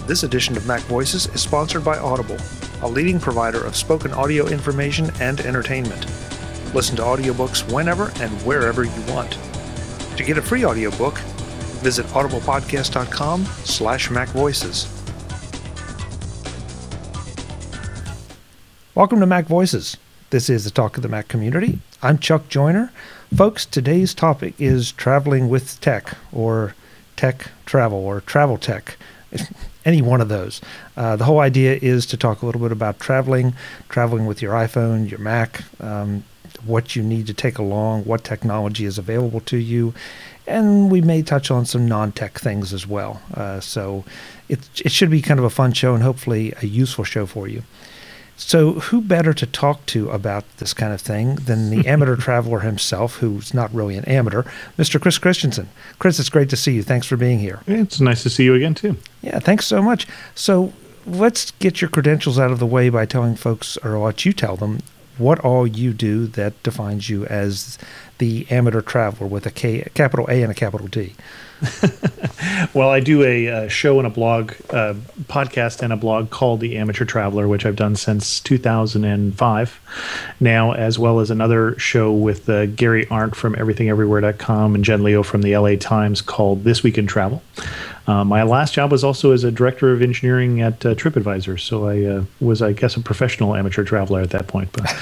This edition of Mac Voices is sponsored by Audible, a leading provider of spoken audio information and entertainment. Listen to audiobooks whenever and wherever you want. To get a free audiobook, visit audiblepodcast.com/MacVoices. Welcome to Mac Voices. This is the talk of the Mac community. I'm Chuck Joyner. Folks, today's topic is traveling with tech, or tech travel, or travel tech. Any one of those. The whole idea is to talk a little bit about traveling with your iPhone, your Mac, what you need to take along, what technology is available to you, and we may touch on some non-tech things as well. So it should be kind of a fun show and hopefully a useful show for you. So who better to talk to about this kind of thing than the amateur traveler himself, who's not really an amateur, Mr. Chris Christensen. Chris, it's great to see you. Thanks for being here. It's nice to see you again, too. Yeah, thanks so much. So let's get your credentials out of the way by telling folks, or let you tell them, what all you do that defines you as the amateur traveler with a capital A and a capital T. Well, I do a show and a blog, podcast and a blog called The Amateur Traveler, which I've done since 2005 now, as well as another show with Gary Arndt from everythingeverywhere.com and Jen Leo from the LA Times called This Week in Travel. My last job was also as a director of engineering at TripAdvisor, so I was, I guess, a professional amateur traveler at that point. But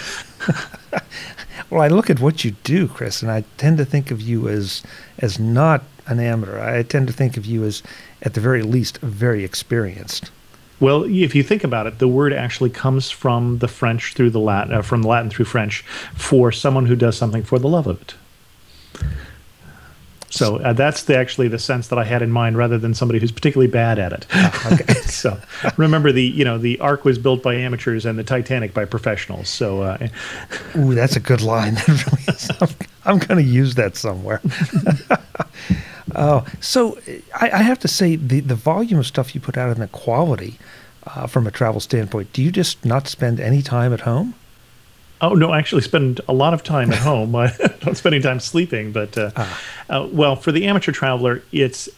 Well, I look at what you do, Chris, and I tend to think of you as not an amateur. I tend to think of you as, at the very least, very experienced. Well, if you think about it, the word actually comes from the French through the Latin, from the Latin through French, for someone who does something for the love of it. So that's actually the sense that I had in mind, rather than somebody who's particularly bad at it. Oh, okay. So remember, the Ark was built by amateurs and the Titanic by professionals. So, ooh, that's a good line. That really is. I'm going to use that somewhere. So I have to say, the volume of stuff you put out and the quality from a travel standpoint. Do you just not spend any time at home? Oh, no, I actually spend a lot of time at home. I don't spend any time sleeping. But, well, for the amateur traveler, it's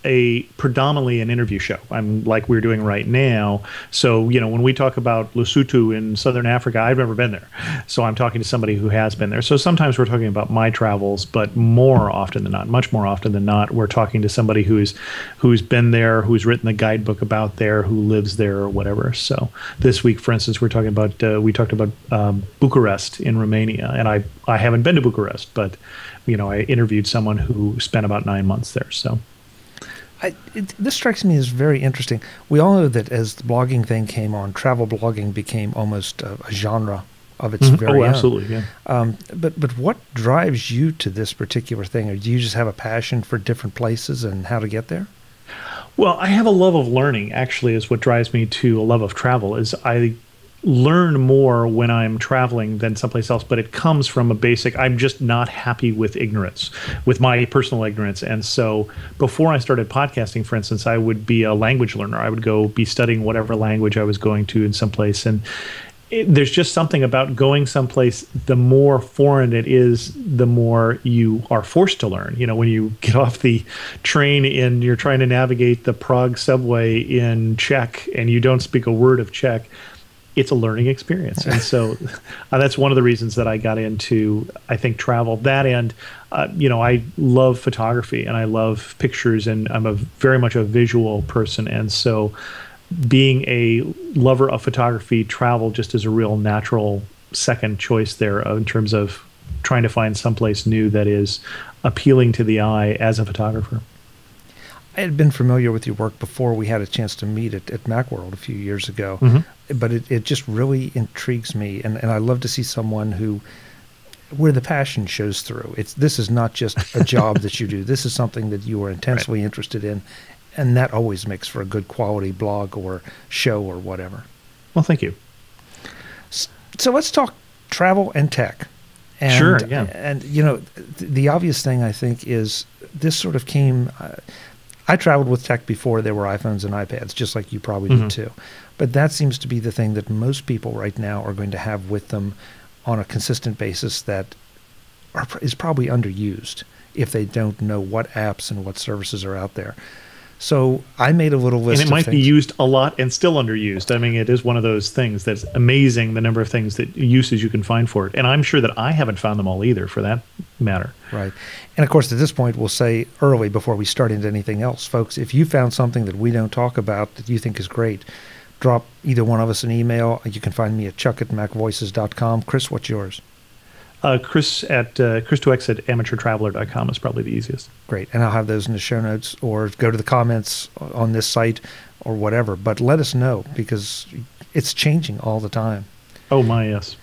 predominantly an interview show. I'm like we're doing right now. So, when we talk about Lesotho in southern Africa, I've never been there. So I'm talking to somebody who has been there. So sometimes we're talking about my travels, but more often than not, much more often than not, we're talking to somebody who's been there, who's written the guidebook about there, who lives there or whatever. So this week, for instance, we talked about Bucharest in Romania, and I haven't been to Bucharest, but I interviewed someone who spent about 9 months there. So this strikes me as very interesting. We all know that as the blogging thing came on, travel blogging became almost a genre of its very own. Oh, absolutely, yeah. But what drives you to this particular thing? Or do you just have a passion for different places and how to get there? Well, I have a love of learning, actually, is what drives me to a love of travel. Is I learn more when I'm traveling than someplace else, but it comes from a basic, I'm just not happy with ignorance, with my personal ignorance. And so before I started podcasting, for instance, I would be a language learner. I would go be studying whatever language I was going to in some place. And there's just something about going someplace, the more foreign it is, the more you are forced to learn. When you get off the train and you're trying to navigate the Prague subway in Czech and you don't speak a word of Czech, it's a learning experience. And so that's one of the reasons that I got into, I think, travel. That and, I love photography and I love pictures, and I'm very much a visual person. And so being a lover of photography, travel just is a real natural second choice there in terms of trying to find someplace new that is appealing to the eye as a photographer. I had been familiar with your work before we had a chance to meet at Macworld a few years ago, but it just really intrigues me, and I love to see someone where the passion shows through. This is not just a job that you do. This is something that you are intensely interested in, and that always makes for a good quality blog or show or whatever. Well, thank you. So let's talk travel and tech. And, sure, yeah. And, the obvious thing, I think, is this sort of came... I traveled with tech before there were iPhones and iPads, just like you probably did too. But that seems to be the thing that most people right now are going to have with them on a consistent basis that is probably underused if they don't know what apps and what services are out there. So I made a little list And it of might be things. used a lot and still underused. I mean, it is one of those things that's amazing, the number of things that uses you can find for it. And I'm sure that I haven't found them all either, for that matter. Right. And of course, at this point, we'll say early before we start into anything else, folks, if you found something that we don't talk about that you think is great, drop either one of us an email. You can find me at chuck@macvoices.com. Chris, what's yours? Chris at Chris2x at amateurtraveler.com is probably the easiest. Great. And I'll have those in the show notes, or go to the comments on this site or whatever. But let us know, because it's changing all the time. Oh, my, yes.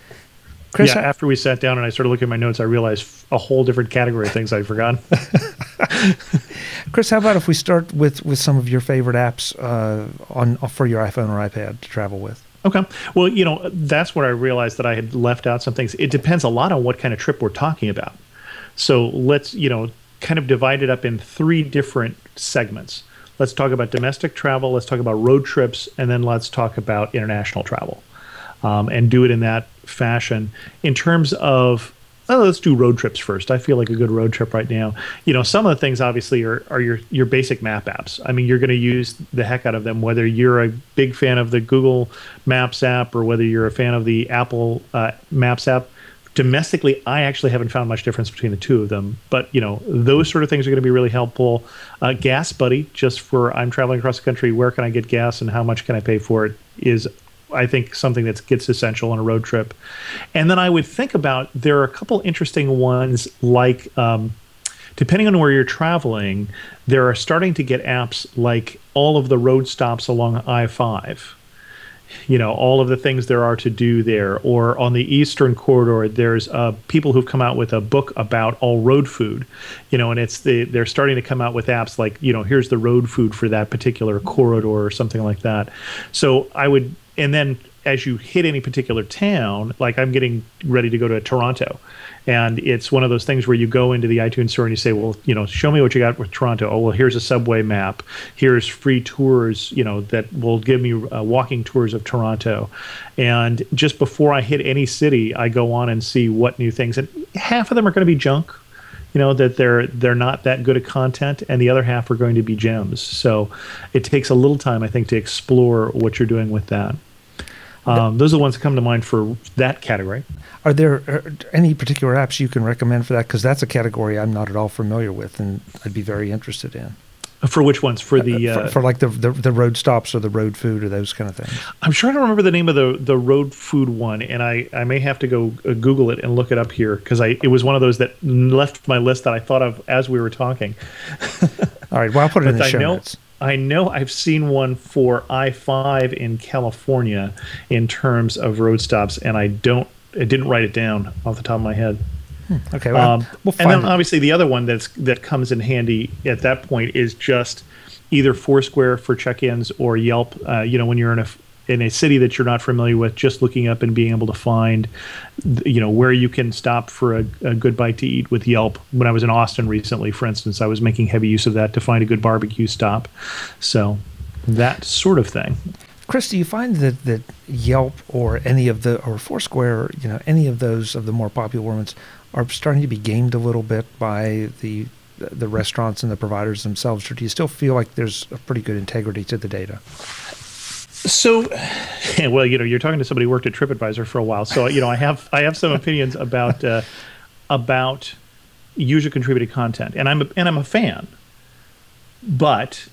Chris, yeah, after we sat down and I started looking at my notes, I realized a whole different category of things I'd forgotten. Chris, how about if we start with some of your favorite apps for your iPhone or iPad to travel with? Okay. Well, that's where I realized that I had left out some things. It depends a lot on what kind of trip we're talking about. So let's, kind of divide it up in 3 different segments. Let's talk about domestic travel, let's talk about road trips, and then let's talk about international travel. And do it in that fashion. In terms of, let's do road trips first. I feel like a good road trip right now. Some of the things obviously are your basic map apps. I mean, you're going to use the heck out of them, whether you're a big fan of the Google Maps app or whether you're a fan of the Apple Maps app. Domestically, I actually haven't found much difference between the two of them. But, those sort of things are going to be really helpful. Gas Buddy, just for I'm traveling across the country, where can I get gas and how much can I pay for it, is I think something that gets essential on a road trip. And then I would think about, there are a couple interesting ones, like depending on where you're traveling, there are starting to get apps like all of the road stops along I-5. All of the things there are to do there. Or on the Eastern Corridor, there's people who've come out with a book about all road food, and they're starting to come out with apps like, here's the road food for that particular corridor or something like that. So and then as you hit any particular town, like I'm getting ready to go to Toronto, and it's one of those things where you go into the iTunes store and you say, well, show me what you got with Toronto. Oh, well, here's a subway map. Here's free tours, that will give me walking tours of Toronto. And just before I hit any city, I go on and see what new things. And half of them are going to be junk, that they're not that good at content, and the other half are going to be gems. So it takes a little time, I think, to explore what you're doing with that. Those are the ones that come to mind for that category. Are there any particular apps you can recommend for that? Because that's a category I'm not at all familiar with, and I'd be very interested in. For which ones? For the for like the road stops or the road food or those kind of things. I'm sure I don't remember the name of the road food one, and I may have to go Google it and look it up here, because it was one of those that left my list that I thought of as we were talking. All right, well, I'll put it in the show notes. I know I've seen one for I-5 in California in terms of road stops, and I didn't write it down off the top of my head. Okay, well, we'll find and then it. Obviously the other one that comes in handy at that point is just either Foursquare for check-ins or Yelp. When you're in a city that you're not familiar with, just looking up and being able to find, where you can stop for a good bite to eat with Yelp. When I was in Austin recently, for instance, I was making heavy use of that to find a good barbecue stop. So that sort of thing. Chris, do you find that Yelp or any of or Foursquare, any of those of the more popular ones are starting to be gamed a little bit by the restaurants and the providers themselves, or do you still feel like there's a pretty good integrity to the data? So, well, you're talking to somebody who worked at TripAdvisor for a while, so I have some opinions about user contributed content, and I'm a fan. But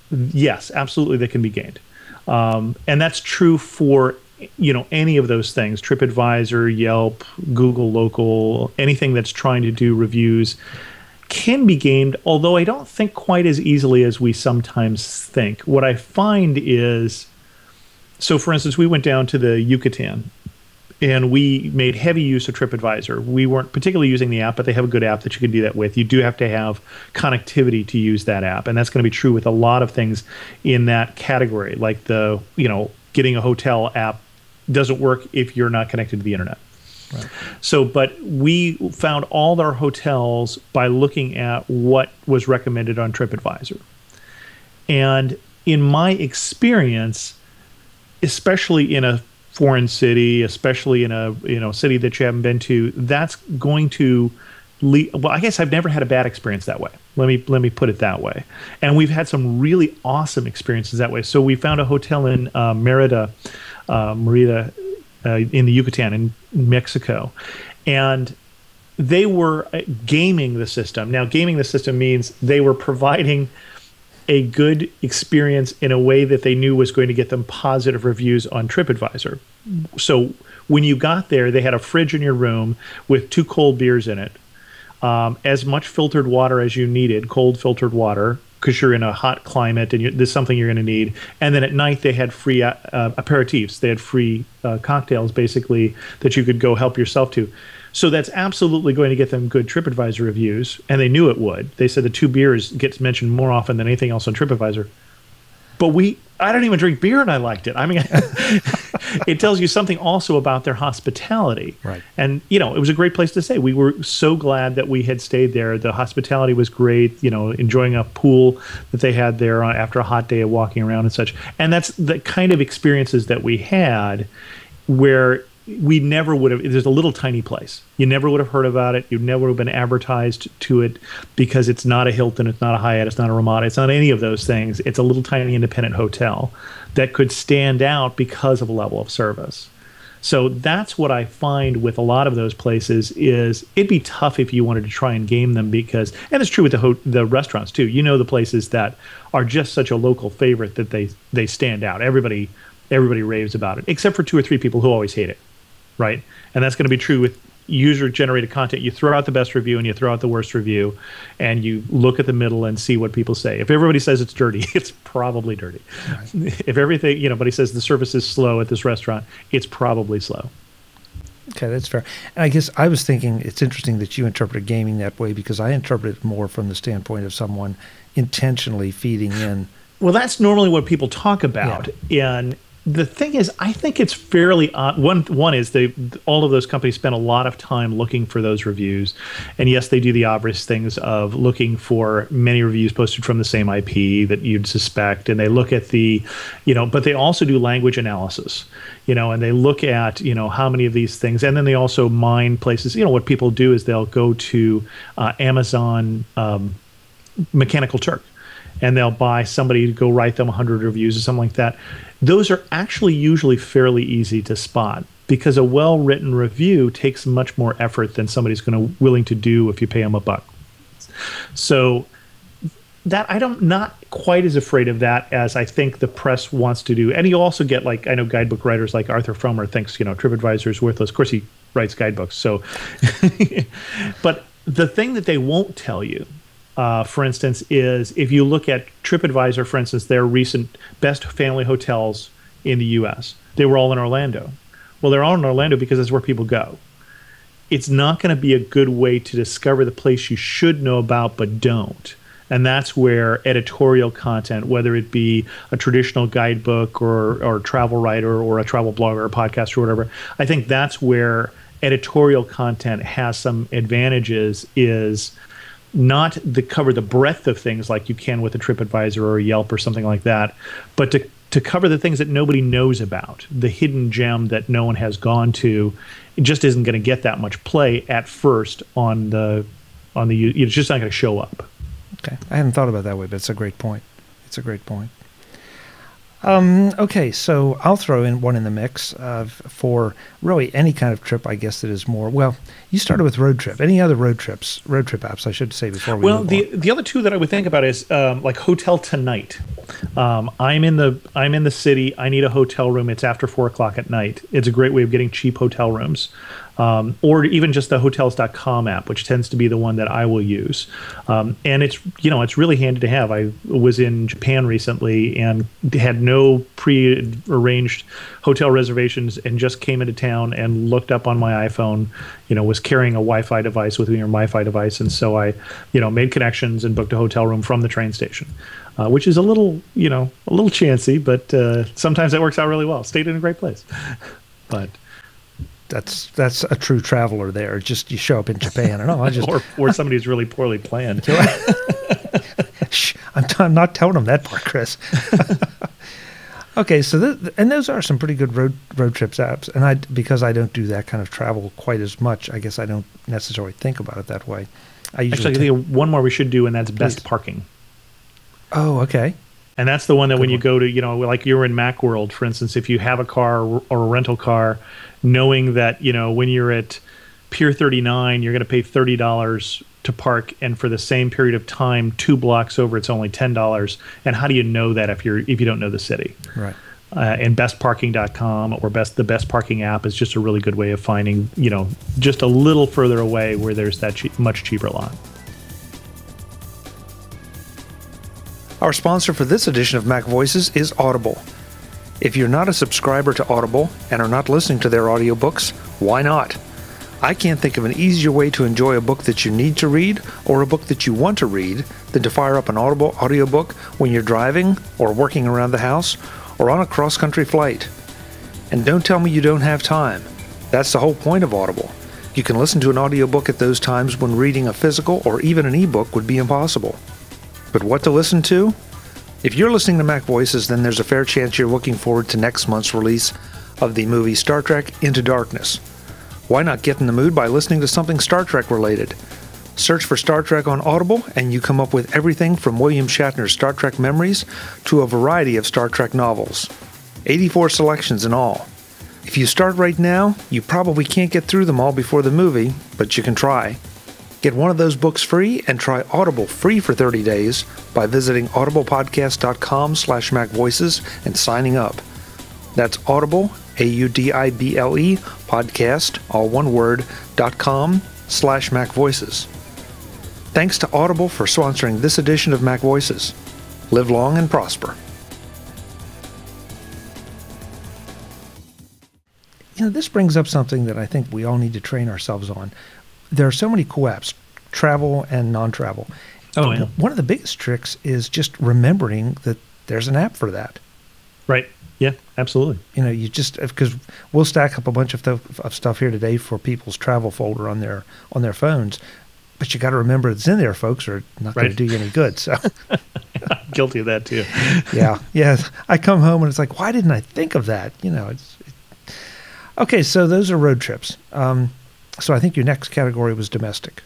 yes, absolutely, they can be gamed, and that's true for any of those things: TripAdvisor, Yelp, Google Local, anything that's trying to do reviews can be gamed, although I don't think quite as easily as we sometimes think. What I find is, so for instance, we went down to the Yucatan and we made heavy use of TripAdvisor. We weren't particularly using the app, but they have a good app that you can do that with. You do have to have connectivity to use that app, and that's going to be true with a lot of things in that category, like the getting a hotel app doesn't work if you're not connected to the internet. Right. So, but we found all our hotels by looking at what was recommended on TripAdvisor. And in my experience, especially in a foreign city, especially in a city that you haven't been to, that's going to well, I guess I've never had a bad experience that way. Let me put it that way. And we've had some really awesome experiences that way. So we found a hotel in Merida, in the Yucatan in Mexico, and they were gaming the system. Now, gaming the system means they were providing a good experience in a way that they knew was going to get them positive reviews on TripAdvisor. So when you got there, they had a fridge in your room with 2 cold beers in it, as much filtered water as you needed, cold filtered water, because you're in a hot climate and this is something you're going to need. And then at night they had free aperitifs. They had free cocktails, basically, that you could go help yourself to. So that's absolutely going to get them good TripAdvisor reviews, and they knew it would. They said the 2 beers gets mentioned more often than anything else on TripAdvisor. But I don't even drink beer, and I liked it. I mean, it tells you something also about their hospitality. Right. And, it was a great place to stay. We were so glad that we had stayed there. The hospitality was great, enjoying a pool that they had there after a hot day of walking around and such. And that's the kind of experiences that we had where we never would have. There's a little tiny place. You never would have heard about it. You never would have been advertised to it, because it's not a Hilton, it's not a Hyatt, it's not a Ramada, it's not any of those things. It's a little tiny independent hotel that could stand out because of a level of service. So that's what I find with a lot of those places is it'd be tough if you wanted to try and game them, because, and it's true with the restaurants too. The places that are just such a local favorite that they stand out. Everybody raves about it, except for 2 or 3 people who always hate it. Right. And that's going to be true with user-generated content. You throw out the best review and you throw out the worst review, and you look at the middle and see what people say. If everybody says it's dirty, it's probably dirty. Right. If everything, but he says the service is slow at this restaurant, it's probably slow. Okay, that's fair. And I guess I was thinking it's interesting that you interpreted gaming that way, because I interpret it more from the standpoint of someone intentionally feeding in. Well, that's normally what people talk about. Yeah. And the thing is, I think it's fairly one is all of those companies spend a lot of time looking for those reviews, and yes, they do the obvious things of looking for many reviews posted from the same IP that you'd suspect, and they look at but they also do language analysis, and they look at how many of these things, and then they also mine places. What people do is they'll go to Amazon Mechanical Turk, and they'll buy somebody to go write them 100 reviews or something like that. Those are actually usually fairly easy to spot, because a well-written review takes much more effort than somebody's willing to do if you pay them $1. So that I'm not quite as afraid of that as I think the press wants to do. And you also get, I know guidebook writers like Arthur Frommer thinks TripAdvisor is worthless. Of course, he writes guidebooks. So, but the thing that they won't tell you, for instance, is if you look at TripAdvisor, for instance, their recent best family hotels in the U.S., they were all in Orlando. Well, they're all in Orlando because that's where people go. It's not going to be a good way to discover the place you should know about but don't. And that's where editorial content, whether it be a traditional guidebook or travel writer or a travel blogger or podcast or whatever, I think that's where editorial content has some advantages, is not to cover the breadth of things like you can with a TripAdvisor or a Yelp or something like that, but to cover the things that nobody knows about, the hidden gem that no one has gone to. It just isn't going to get that much play at first on the it's just not going to show up. Okay, I hadn't thought about it that way, but it's a great point. Okay, so I'll throw in one in the mix for really any kind of trip, I guess, that is more, well, you started with road trip. Any other road trip apps, I should say, before we move on? The other 2 that I would think about is like Hotel Tonight. I'm in the city. I need a hotel room. It's after 4:00 at night. It's a great way of getting cheap hotel rooms. Or even just the hotels.com app, which tends to be the one that I will use. And it's really handy to have. I was in Japan recently and had no pre-arranged hotel reservations, and just came into town and looked up on my iPhone, was carrying a Wi-Fi device with me, or Wi-Fi device. And so I, made connections and booked a hotel room from the train station, which is a little chancy, but sometimes that works out really well. Stayed in a great place. But that's a true traveler there. Just you show up in Japan and or somebody who's really poorly planned. Shh, I'm not telling them that part, Chris. Okay, so and those are some pretty good road trips apps. And because I don't do that kind of travel quite as much, I guess I don't necessarily think about it that way. I usually I think of one more we should do, and that's best parking. Oh, okay. And that's the one that when you go to, like you're in Macworld, for instance, if you have a car or a rental car, knowing that, when you're at Pier 39, you're going to pay $30 to park, and for the same period of time, 2 blocks over, it's only $10. And how do you know that if you don't know the city? Right. And bestparking.com or the best parking app is just a really good way of finding, just a little further away where there's that much cheaper lot. Our sponsor for this edition of MacVoices is Audible. If you're not a subscriber to Audible and are not listening to their audiobooks, why not? I can't think of an easier way to enjoy a book that you need to read or a book that you want to read than to fire up an Audible audiobook when you're driving or working around the house or on a cross-country flight. And don't tell me you don't have time. That's the whole point of Audible. You can listen to an audiobook at those times when reading a physical or even an ebook would be impossible. But what to listen to? If you're listening to MacVoices, then there's a fair chance you're looking forward to next month's release of the movie Star Trek Into Darkness. Why not get in the mood by listening to something Star Trek related? Search for Star Trek on Audible, and you come up with everything from William Shatner's Star Trek memories to a variety of Star Trek novels. 84 selections in all. If you start right now, you probably can't get through them all before the movie, but you can try. Get one of those books free and try Audible free for 30 days by visiting audiblepodcast.com/MacVoices and signing up. That's Audible, AUDIBLE, podcast, all one word, .com/MacVoices. Thanks to Audible for sponsoring this edition of MacVoices. Live long and prosper. This brings up something that I think we all need to train ourselves on. There are so many cool apps, travel and non-travel. Oh, yeah. One of the biggest tricks is just remembering that there's an app for that. Right. Yeah, absolutely. You just, because we'll stack up a bunch of stuff here today for people's travel folder on their phones, but you got to remember it's in there, folks, or it's not going to do you any good. So, guilty of that too. Yeah. I come home and it's like, why didn't I think of that? Okay. So those are road trips. So I think your next category was domestic.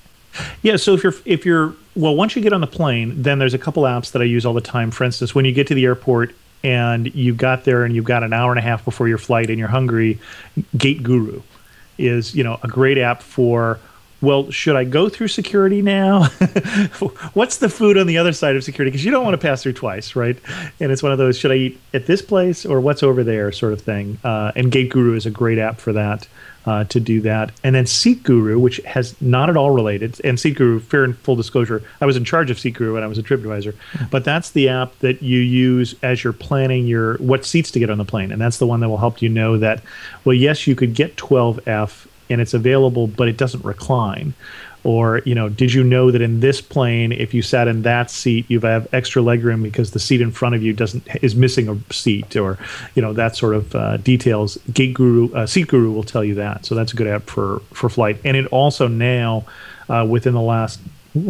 Yeah. So if you're once you get on the plane, then there's a couple apps that I use all the time. For instance, when you get to the airport and you got there and you've got an hour and a half before your flight and you're hungry, Gate Guru is, a great app for, should I go through security now? What's the food on the other side of security? Because you don't want to pass through twice, right? And it's one of those, should I eat at this place or what's over there sort of thing. And Gate Guru is a great app for that. To do that. And then Seat Guru, which has not at all related, and Seat Guru, fair and full disclosure, I was in charge of Seat Guru when I was a TripAdvisor, but that's the app that you use as you're planning what seats to get on the plane. And that's the one that will help you know that, yes, you could get 12F and it's available, but it doesn't recline. Or, did you know that in this plane, if you sat in that seat, you have extra legroom because the seat in front of you is missing a seat, or, that sort of details. Seat Guru will tell you that. So that's a good app for flight. And it also now, within the last,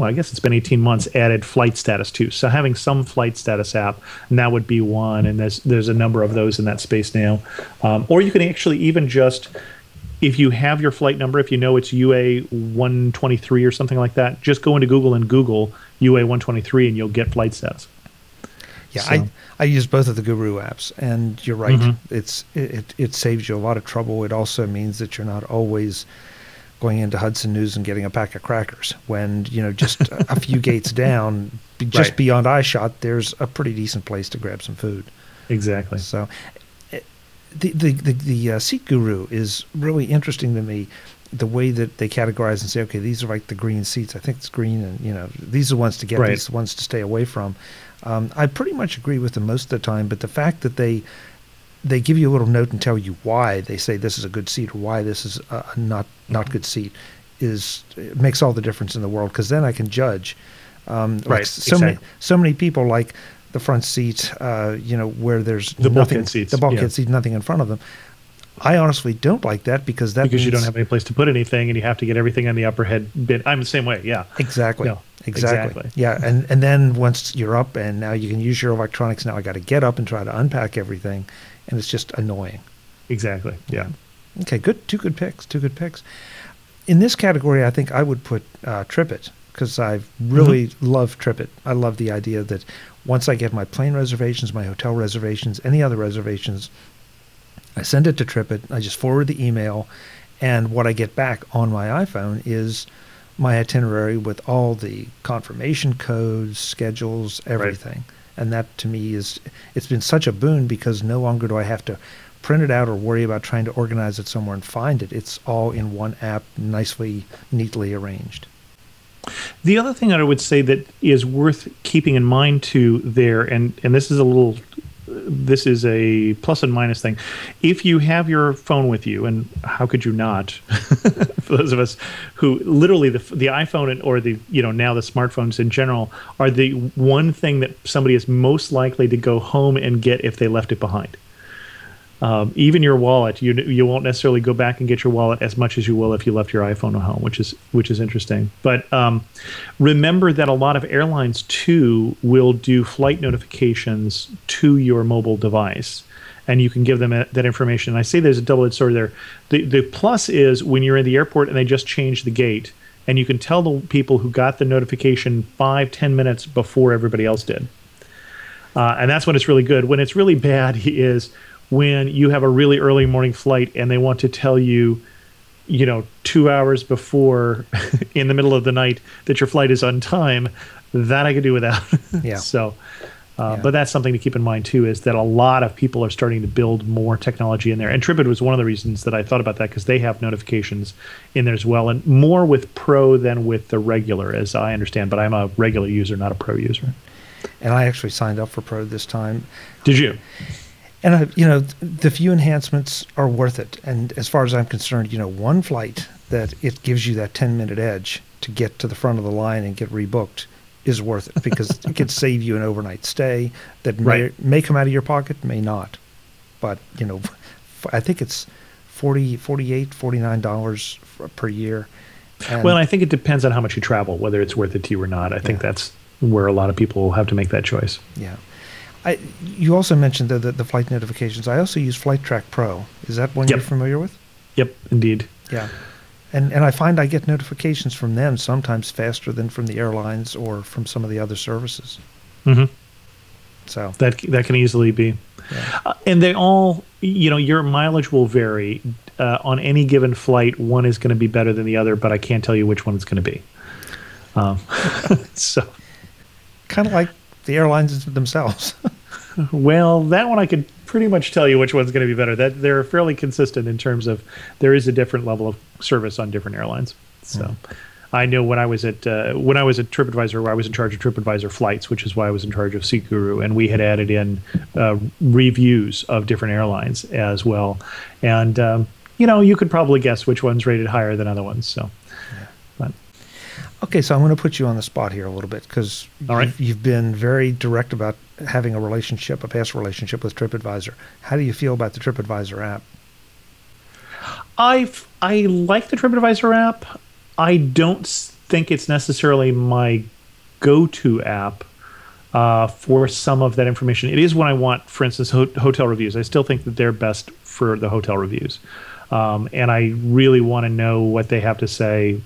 I guess it's been 18 months, added flight status too. So having some flight status app, and that would be one. And there's a number of those in that space now. Or you can actually even just, if you have your flight number, if you know it's UA 123 or something like that, just go into Google and Google UA 123 and you'll get flight status. Yeah, so. I use both of the Guru apps, and you're right. Mm-hmm. It saves you a lot of trouble. It also means that you're not always going into Hudson News and getting a pack of crackers when, just a few gates down, just beyond eyeshot, there's a pretty decent place to grab some food. Exactly. So the Seat Guru is really interesting to me, the way that they categorize and say, okay, these are like the green seats. I think it's green, and these are the ones to get, these are the ones to stay away from. I pretty much agree with them most of the time, but the fact that they give you a little note and tell you why they say this is a good seat or why this is a not good seat it makes all the difference in the world, because then I can judge. So many people like the front seat, where there's the nothing, bulkhead seats, the bulkhead seat, nothing in front of them. I honestly don't like that because means you don't have any place to put anything, and you have to get everything on the upper head bin. I'm the same way. Yeah, exactly. Exactly. Yeah, and then once you're up and now you can use your electronics, now I got to get up and try to unpack everything, and it's just annoying. Exactly. Yeah. Okay, good. Two good picks. Two good picks. In this category, I think I would put TripIt, because I really love TripIt. I love the idea that once I get my plane reservations, my hotel reservations, any other reservations, I send it to TripIt. I just forward the email, and what I get back on my iPhone is my itinerary with all the confirmation codes, schedules, everything. Right. And that to me it's been such a boon, because no longer do I have to print it out or worry about trying to organize it somewhere and find it. It's all in one app, nicely, neatly arranged. The other thing that I would say that is worth keeping in mind too there, and this is a plus and minus thing. If you have your phone with you, and how could you not? For those of us who literally the iPhone or the now the smartphones in general are the one thing that somebody is most likely to go home and get if they left it behind. Even your wallet, you won't necessarily go back and get your wallet as much as you will if you left your iPhone at home, which is interesting. But remember that a lot of airlines too will do flight notifications to your mobile device, and you can give them that information. And I say there's a double-edged sword there. The plus is when you're in the airport and they just change the gate, and you can tell the people who got the notification 5-10 minutes before everybody else did, and that's when it's really good. When it's really bad is when you have a really early morning flight and they want to tell you, 2 hours before in the middle of the night that your flight is on time. That I could do without. Yeah. So, but that's something to keep in mind too, is that a lot of people are starting to build more technology in there. And TripIt was one of the reasons that I thought about that, because they have notifications in there as well, and more with Pro than with the regular, as I understand. But I'm a regular user, not a Pro user. And I actually signed up for Pro this time. Did you? And, the few enhancements are worth it. And as far as I'm concerned, one flight that it gives you that 10-minute edge to get to the front of the line and get rebooked is worth it, because it could save you an overnight stay that may come out of your pocket, may not. But, I think it's $48, $49 per year. And well, I think it depends on how much you travel, whether it's worth it to you or not. I think that's where a lot of people have to make that choice. Yeah. You also mentioned the flight notifications. I also use Flight Track Pro. Is that one you're familiar with? Yep, indeed. Yeah. And I find I get notifications from them sometimes faster than from the airlines or from some of the other services. Mm-hmm. So that can easily be. Yeah. And they all, your mileage will vary. On any given flight, one is going to be better than the other, but I can't tell you which one it's going to be. So kind of like the airlines themselves. Well, that one I could pretty much tell you which one's going to be better. That they're fairly consistent in terms of there is a different level of service on different airlines. So I know when I was at TripAdvisor, where I was in charge of TripAdvisor flights, which is why I was in charge of SeatGuru, and we had added in reviews of different airlines as well. And you could probably guess which one's rated higher than other ones. So. Okay, so I'm going to put you on the spot here a little bit, because you've been very direct about having a past relationship with TripAdvisor. How do you feel about the TripAdvisor app? I like the TripAdvisor app. I don't think it's necessarily my go-to app for some of that information. It is when I want, for instance, hotel reviews. I still think that they're best for the hotel reviews. And I really want to know what they have to say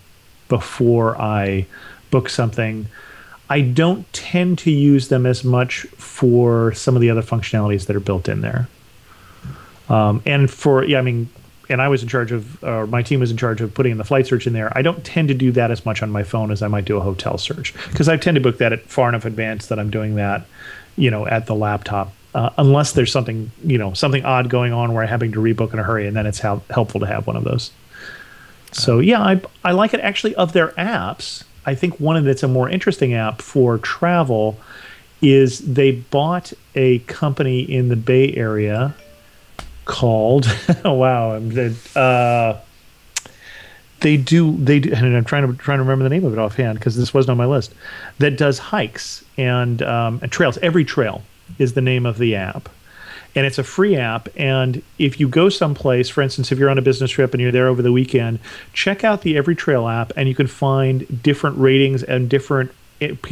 before I book something. I don't tend to use them as much for some of the other functionalities that are built in there. And I was in charge of, my team was in charge of putting in the flight search in there. I don't tend to do that as much on my phone as I might do a hotel search, because I tend to book that at far enough advance that I'm doing that, at the laptop, unless there's something odd going on where I'm having to rebook in a hurry, and then it's helpful to have one of those. So yeah, I like it. Actually, of their apps, I think one that's a more interesting app for travel is they bought a company in the Bay Area called they do, and I'm trying to remember the name of it offhand because this wasn't on my list, that does hikes and trails. Every Trail is the name of the app. And it's a free app. And if you go someplace, for instance, if you're on a business trip and you're there over the weekend, check out the Every Trail app, and you can find different ratings and different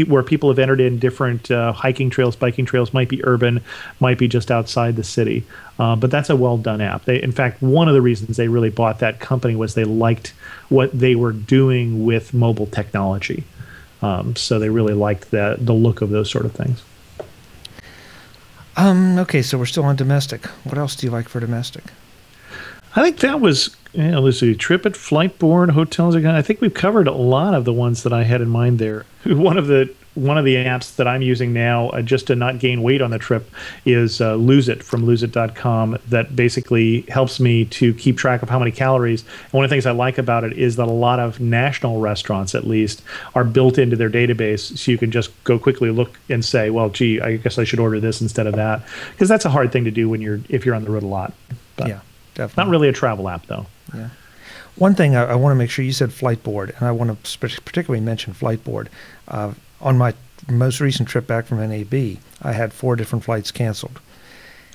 where people have entered in different hiking trails, biking trails, might be urban, might be just outside the city. But that's a well-done app. In fact, one of the reasons they really bought that company was they liked what they were doing with mobile technology. So they really liked the look of those sort of things. Okay, so we're still on domestic. What else do you like for domestic? I think that was, let's see, Trip it, Flightboard, hotels again. I think we've covered a lot of the ones that I had in mind there. One of the apps that I'm using now, just to not gain weight on the trip, is Lose It from loseit.com. That basically helps me to keep track of how many calories. And one of the things I like about it is that a lot of national restaurants, at least, are built into their database, so you can just go quickly look and say, well, gee, I guess I should order this instead of that, because that's a hard thing to do if you're on the road a lot. But yeah, definitely. Not really a travel app, though. Yeah. One thing I want to make sure, you said Flightboard, and I want to particularly mention Flightboard. On my most recent trip back from NAB, I had 4 different flights canceled.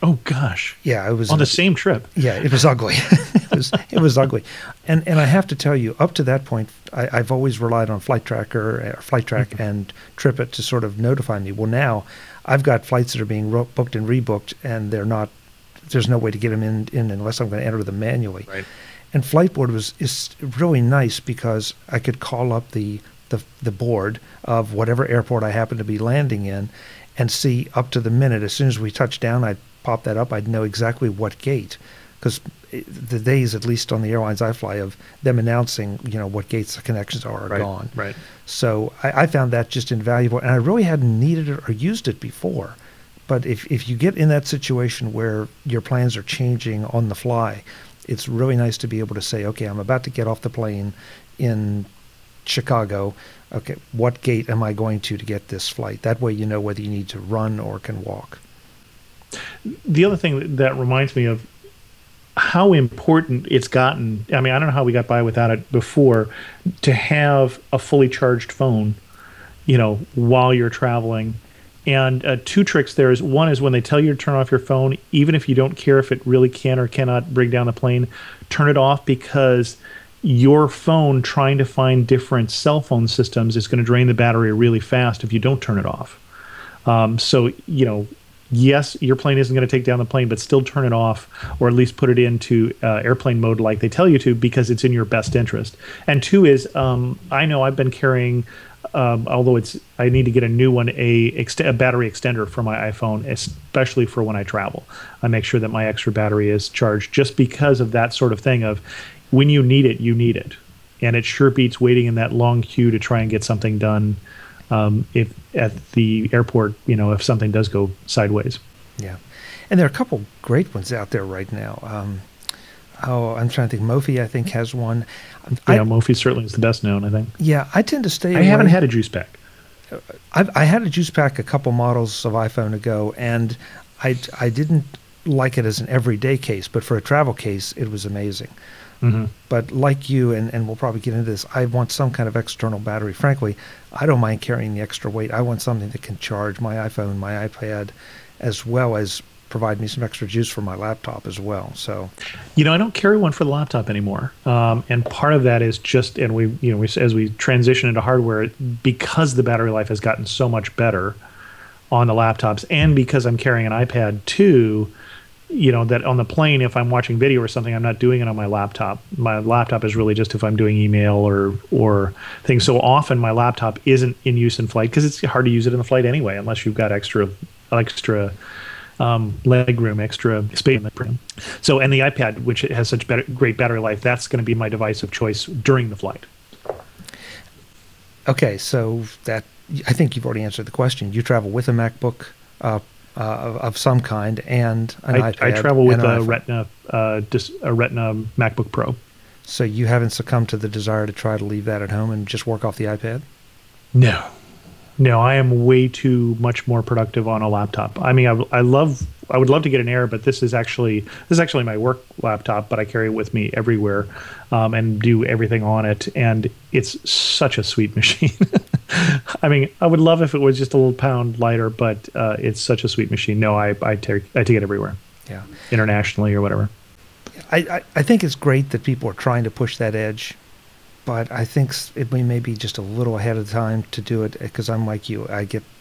Oh gosh! Yeah, it was on the same trip. Yeah, it was ugly. it was ugly, and I have to tell you, up to that point, I've always relied on Flight Track and TripIt to sort of notify me. Well, now I've got flights that are being booked and rebooked, and there's no way to get them in unless I'm going to enter them manually. Right. And Flightboard is really nice because I could call up the board of whatever airport I happen to be landing in and see up to the minute. As soon as we touch down, I'd pop that up. I'd know exactly what gate, because the days, at least on the airlines I fly, of them announcing, what gates the connections are gone. Right. So I found that just invaluable, and I really hadn't needed it or used it before. But if you get in that situation where your plans are changing on the fly, it's really nice to be able to say, okay, I'm about to get off the plane in Chicago. Okay, what gate am I going to get this flight? That way you know whether you need to run or can walk. The other thing that reminds me of how important it's gotten, I mean, I don't know how we got by without it before, to have a fully charged phone, while you're traveling. And 2 tricks there is, one is when they tell you to turn off your phone, even if you don't care if it really can or cannot bring down the plane, turn it off, because your phone trying to find different cell phone systems is going to drain the battery really fast if you don't turn it off. So, yes, your plane isn't going to take down the plane, but still turn it off, or at least put it into airplane mode like they tell you to, because it's in your best interest. And 2 is, I know I've been carrying, although I need to get a new one, a battery extender for my iPhone, especially for when I travel. I make sure that my extra battery is charged, just because of that sort of thing of, when you need it, you need it. And it sure beats waiting in that long queue to try and get something done, if at the airport, if something does go sideways. Yeah. And there are a couple great ones out there right now. I'm trying to think. Mophie, I think, has one. Mophie certainly is the best known, I think. Yeah, I tend to stay away. I haven't had a juice pack. I had a juice pack a couple models of iPhone ago, and I didn't like it as an everyday case, but for a travel case, it was amazing. Mm-hmm. But like you, and we'll probably get into this, I want some kind of external battery. Frankly, I don't mind carrying the extra weight. I want something that can charge my iPhone, my iPad, as well as provide me some extra juice for my laptop as well. So, I don't carry one for the laptop anymore, and part of that is just, and we as we transition into hardware, because the battery life has gotten so much better on the laptops, and because I'm carrying an iPad too. That on the plane, if I'm watching video or something, I'm not doing it on my laptop. My laptop is really just if I'm doing email or things. So often my laptop isn't in use in flight, because it's hard to use it in the flight anyway, unless you've got extra leg room, extra space in the room. So, and the iPad, which has such great battery life, that's going to be my device of choice during the flight. Okay, so that, I think you've already answered the question. You travel with a MacBook of some kind and an iPad. I travel with a Retina MacBook Pro. So you haven't succumbed to the desire to try to leave that at home and just work off the iPad? No, I am way too much more productive on a laptop. I mean, I would love to get an Air, but this is actually my work laptop, but I carry it with me everywhere, and do everything on it, and it's such a sweet machine. I mean, I would love if it was just a little pound lighter, but it's such a sweet machine. No, I take it everywhere. Yeah, internationally or whatever. I think it's great that people are trying to push that edge, but I think it may be just a little ahead of time to do it because I'm like you.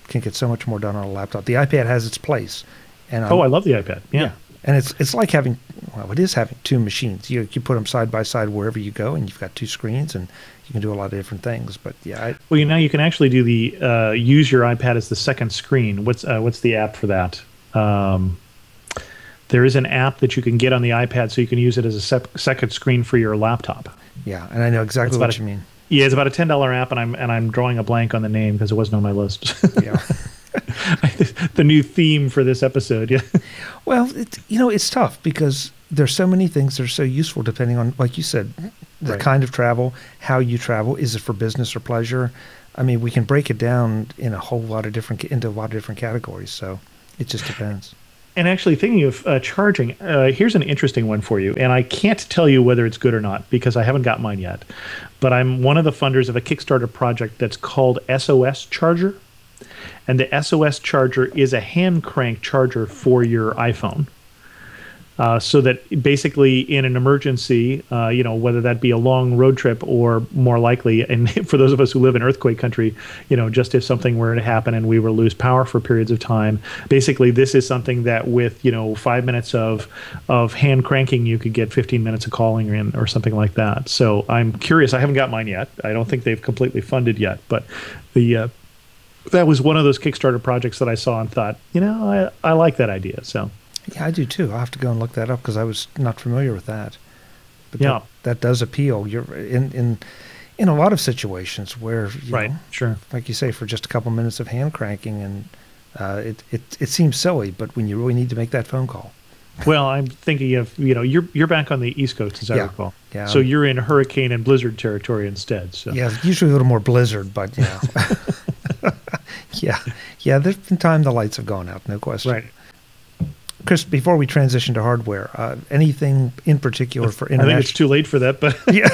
Can get so much more done on a laptop. The iPad has its place, and I love the iPad. Yeah. And it's like having, well, it is having two machines. You put them side by side wherever you go, and you've got two screens, and you can do a lot of different things. But yeah, well, now you can actually do the use your iPad as the second screen. What's the app for that? There is an app that you can get on the iPad, so you can use it as a second screen for your laptop. Yeah, and I know exactly what you mean. Yeah, it's about a $10 app, and I'm drawing a blank on the name because it wasn't on my list. Yeah. The new theme for this episode. Yeah. Well, it's tough because there's so many things that are so useful depending on, like you said, the kind of travel, how you travel. Is it for business or pleasure? I mean, we can break it down in into a lot of different categories. So it just depends. And actually, thinking of charging, here's an interesting one for you. And I can't tell you whether it's good or not because I haven't got mine yet. But I'm one of the funders of a Kickstarter project that's called SOS Charger. And the SOS Charger is a hand crank charger for your iPhone. So that basically in an emergency, whether that be a long road trip or more likely, and for those of us who live in earthquake country, just if something were to happen and we were to lose power for periods of time, basically this is something that with, 5 minutes of hand cranking, you could get 15 minutes of calling in or something like that. So I'm curious. I haven't got mine yet. I don't think they've completely funded yet, but that was one of those Kickstarter projects that I saw and thought, I like that idea. So. Yeah, I do too. I'll have to go and look that up because I was not familiar with that. But yeah, that does appeal. You're in a lot of situations where sure, like you say, for just a couple minutes of hand cranking, and it seems silly, but when you really need to make that phone call. Well, I'm thinking of you're back on the East Coast, as I recall. Yeah. So you're in hurricane and blizzard territory instead. So yeah, usually a little more blizzard, but yeah. There's been time the lights have gone out, no question. Right. Chris, before we transition to hardware, anything in particular for international? I think it's too late for that, but yeah,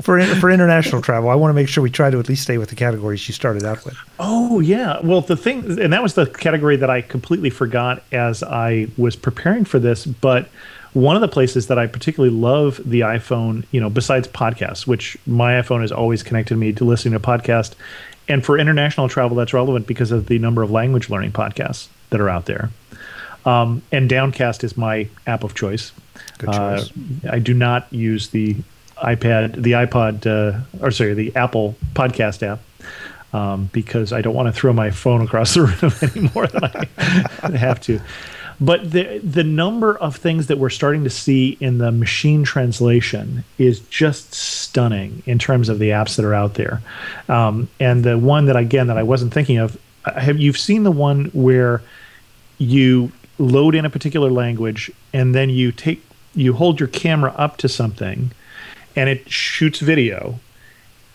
for international travel, I want to make sure we try to at least stay with the categories you started out with. Oh yeah, well the thing, and that was the category that I completely forgot as I was preparing for this. But one of the places that I particularly love the iPhone, besides podcasts, which my iPhone has always connected me to listening to podcasts, and for international travel, that's relevant because of the number of language learning podcasts that are out there. And Downcast is my app of choice. Good choice. I do not use the the Apple podcast app because I don't want to throw my phone across the room any more than I have to. But the number of things that we're starting to see in the machine translation is just stunning in terms of the apps that are out there. And the one that I wasn't thinking of, you've seen the one where you load in a particular language and then you hold your camera up to something and it shoots video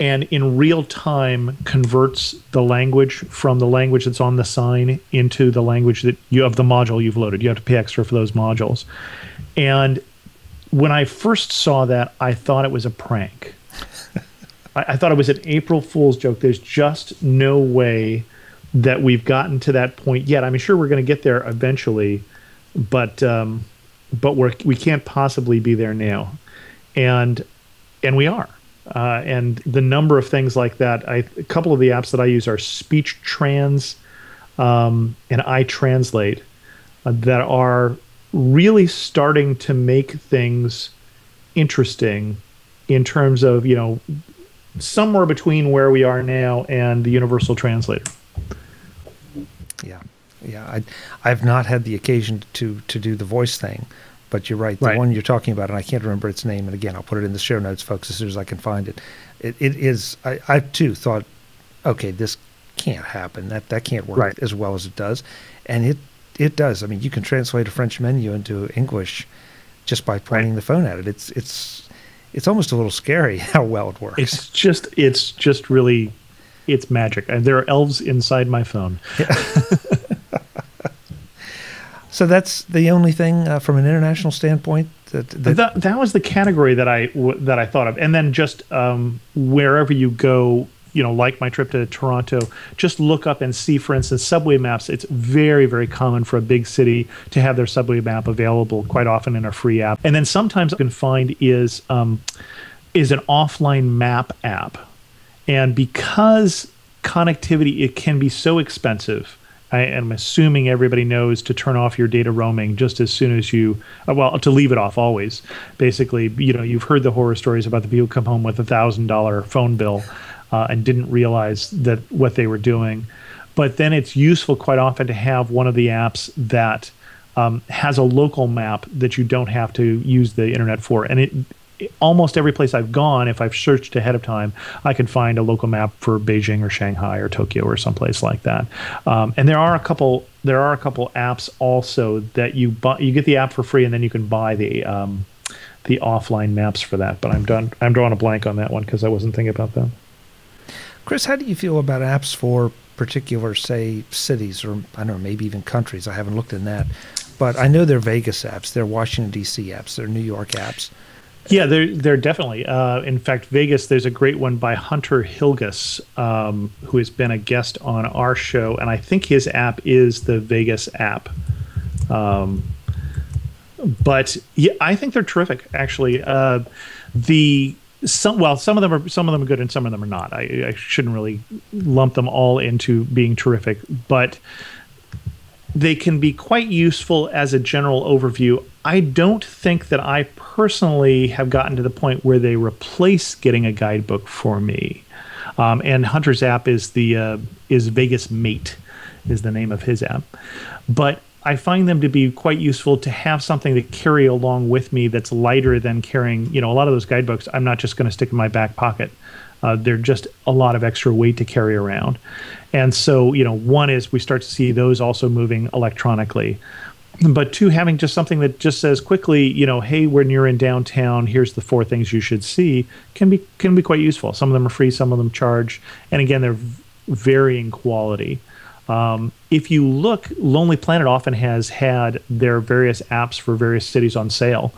and in real time converts the language from the language that's on the sign into the language that you have the module you've loaded. You have to pay extra for those modules. And when I first saw that, I thought it was a prank. I thought it was an April Fool's joke. There's just no way that we've gotten to that point yet. I'm sure we're going to get there eventually, but we can't possibly be there now, and we are. And the number of things like that, a couple of the apps that I use are Speech Trans and iTranslate that are really starting to make things interesting in terms of somewhere between where we are now and the Universal Translator. Yeah. I've not had the occasion to do the voice thing, but you're right. The one you're talking about, and I can't remember its name, and again, I'll put it in the show notes, folks, as soon as I can find it. It is. I too thought, okay, this can't happen. That can't work as well as it does, and it does. I mean, you can translate a French menu into English just by pointing the phone at it. It's almost a little scary how well it works. It's just really. It's magic. And there are elves inside my phone. Yeah. So that's the only thing from an international standpoint that was the category that I thought of. And then just wherever you go, like my trip to Toronto, just look up and see, for instance, subway maps. It's very, very common for a big city to have their subway map available quite often in a free app. And then sometimes you can find is is an offline map app. And because connectivity, it can be so expensive, I am assuming everybody knows to turn off your data roaming just as soon as you, well, to leave it off always. Basically, you've heard the horror stories about the people who come home with $1,000 phone bill and didn't realize that what they were doing. But then it's useful quite often to have one of the apps that has a local map that you don't have to use the internet for. And almost every place I've gone, if I've searched ahead of time, I can find a local map for Beijing or Shanghai or Tokyo or someplace like that. And there are a couple apps also that you get the app for free, and then you can buy the offline maps for that. But I'm drawing a blank on that one because I wasn't thinking about that. Chris, how do you feel about apps for particular, say, cities, or I don't know, maybe even countries? I haven't looked in that, but I know they're Vegas apps, they're Washington D.C. apps, they're New York apps. Yeah, they're definitely. In fact, Vegas, there's a great one by Hunter Hilgus, who has been a guest on our show, and I think his app is the Vegas app. But yeah, I think they're terrific, actually. Some of them are good and some of them are not. I shouldn't really lump them all into being terrific, but they can be quite useful as a general overview. I don't think that I personally have gotten to the point where they replace getting a guidebook for me. And Hunter's app is Vegas Mate, is the name of his app. But I find them to be quite useful to have something to carry along with me that's lighter than carrying, a lot of those guidebooks I'm not just going to stick in my back pocket. They're just a lot of extra weight to carry around. And so, one is we start to see those also moving electronically. But two, having just something that just says quickly, hey, when you're in downtown, here's the 4 things you should see, can be quite useful. Some of them are free, some of them charge. And again, they're varying quality. If you look, Lonely Planet often has had their various apps for various cities on sale,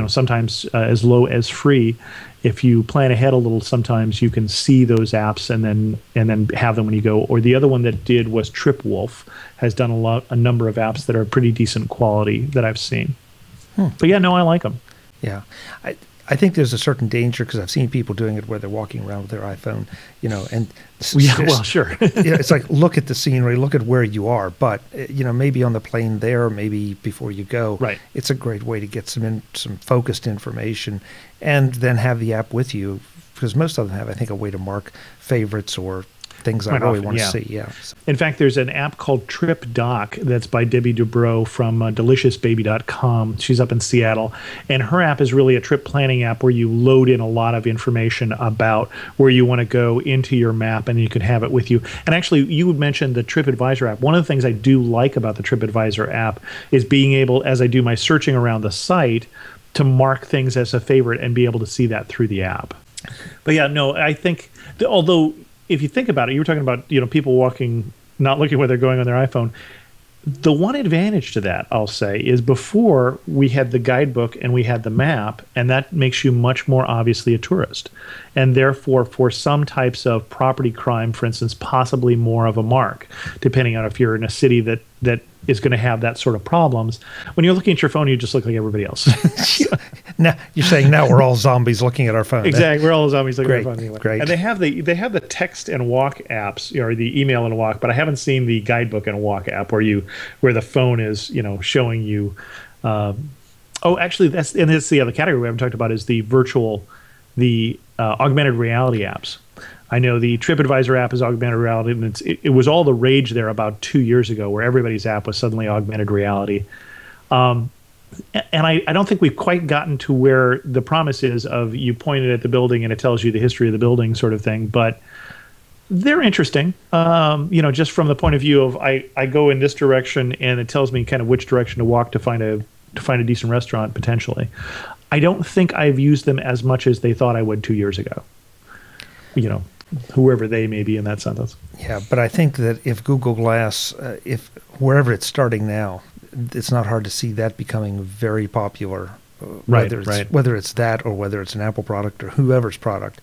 sometimes as low as free. If you plan ahead a little, sometimes you can see those apps and then have them when you go. Or the other one that did was TripWolf, has done a number of apps that are pretty decent quality that I've seen. But yeah, no, I like them. Yeah. I think there's a certain danger because I've seen people doing it where they're walking around with their iPhone, and sure. It's like, look at the scenery, look at where you are, but maybe on the plane there, maybe before you go, right. It's a great way to get some focused information, and then have the app with you, because most of them have, I think, a way to mark favorites or things I really want to see. Yeah. In fact, there's an app called Trip Doc that's by Debbie Dubrow from deliciousbaby.com. She's up in Seattle, and her app is really a trip planning app where you load in a lot of information about where you want to go into your map, and you can have it with you. And actually, you would mention the TripAdvisor app. One of the things I do like about the TripAdvisor app is being able, as I do my searching around the site, to mark things as a favorite and be able to see that through the app. But yeah, no, I think, although if you think about it, you were talking about people walking, not looking where they're going on their iPhone. The one advantage to that, I'll say, is before we had the guidebook and we had the map, and that makes you much more obviously a tourist. And therefore, for some types of property crime, for instance, possibly more of a mark, depending on if you're in a city that is going to have that sort of problems. When you're looking at your phone, you just look like everybody else. Now you're saying now we're all zombies looking at our phone. Exactly, we're all zombies looking at our phone. Anyway. Great. And they have the text and walk apps, or the email and walk, but I haven't seen the guidebook and walk app where the phone is showing you. Actually, that's the other category we haven't talked about is the augmented reality apps. I know the TripAdvisor app is augmented reality, and it was all the rage there about 2 years ago, where everybody's app was suddenly augmented reality. And I don't think we've quite gotten to where the promise is of you pointed at the building and it tells you the history of the building sort of thing, but they're interesting. Just from the point of view of I go in this direction and it tells me kind of which direction to walk to find a decent restaurant potentially. I don't think I've used them as much as they thought I would 2 years ago. Whoever they may be in that sentence. Yeah, but I think that if Google Glass, if wherever it's starting now, it's not hard to see that becoming very popular. Whether it's that or whether it's an Apple product or whoever's product,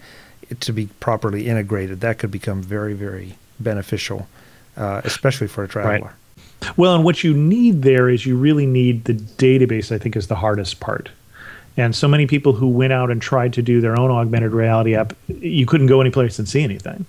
to be properly integrated, that could become very, very beneficial, especially for a traveler. Right. Well, and what you need there is you really need the database, I think, is the hardest part. And so many people who went out and tried to do their own augmented reality app, you couldn't go anyplace and see anything.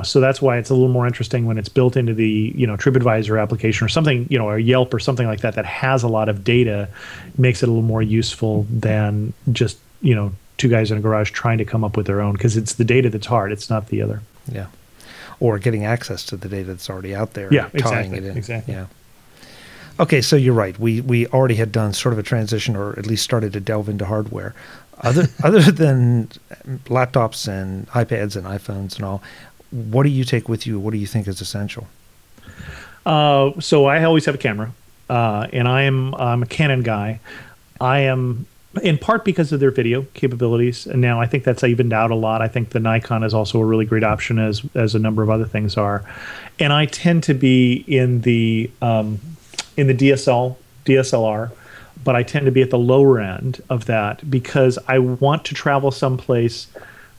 So that's why it's a little more interesting when it's built into the, TripAdvisor application or something, or Yelp or something like that has a lot of data, makes it a little more useful than just, two guys in a garage trying to come up with their own, because it's the data that's hard. It's not the other. Yeah. Or getting access to the data that's already out there. Yeah, tying it in. Exactly. Yeah. Okay, so you're right. We already had done sort of a transition, or at least started to delve into hardware. Other than laptops and iPads and iPhones and all, what do you take with you? What do you think is essential? So I always have a camera, and I'm a Canon guy. I am in part because of their video capabilities, and now I think that's evened out a lot. I think the Nikon is also a really great option, as a number of other things are. And I tend to be in the DSLR, but I tend to be at the lower end of that because I want to travel someplace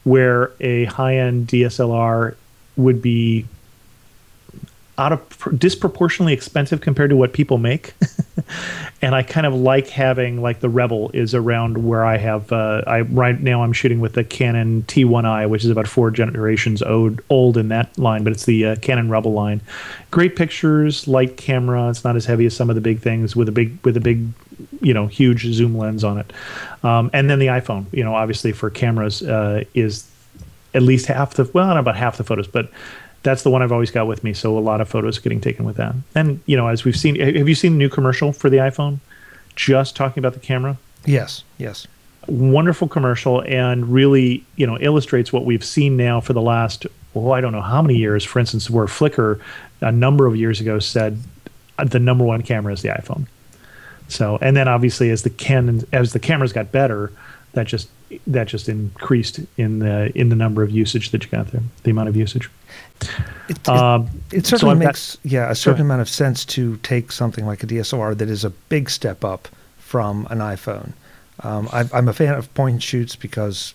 where a high-end DSLR would be disproportionately expensive compared to what people make. And I kind of like having, like, the Rebel is around where I have, right now I'm shooting with the Canon T1i, which is about 4 generations old in that line, but it's the Canon Rebel line. Great pictures, light camera. It's not as heavy as some of the big things with a big, huge zoom lens on it. And then the iPhone, obviously for cameras, is at least half not about half the photos, but that's the one I've always got with me. So a lot of photos getting taken with that. And, as we've seen, have you seen the new commercial for the iPhone? Just talking about the camera? Yes. Wonderful commercial, and really, illustrates what we've seen now for the last, I don't know how many years. For instance, where Flickr a number of years ago said the number one camera is the iPhone. So, and then obviously as the cameras got better, that just increased in the number of usage that you got there, the amount of usage. It certainly makes a certain amount of sense to take something like a DSLR that is a big step up from an iPhone. I'm a fan of point and shoots because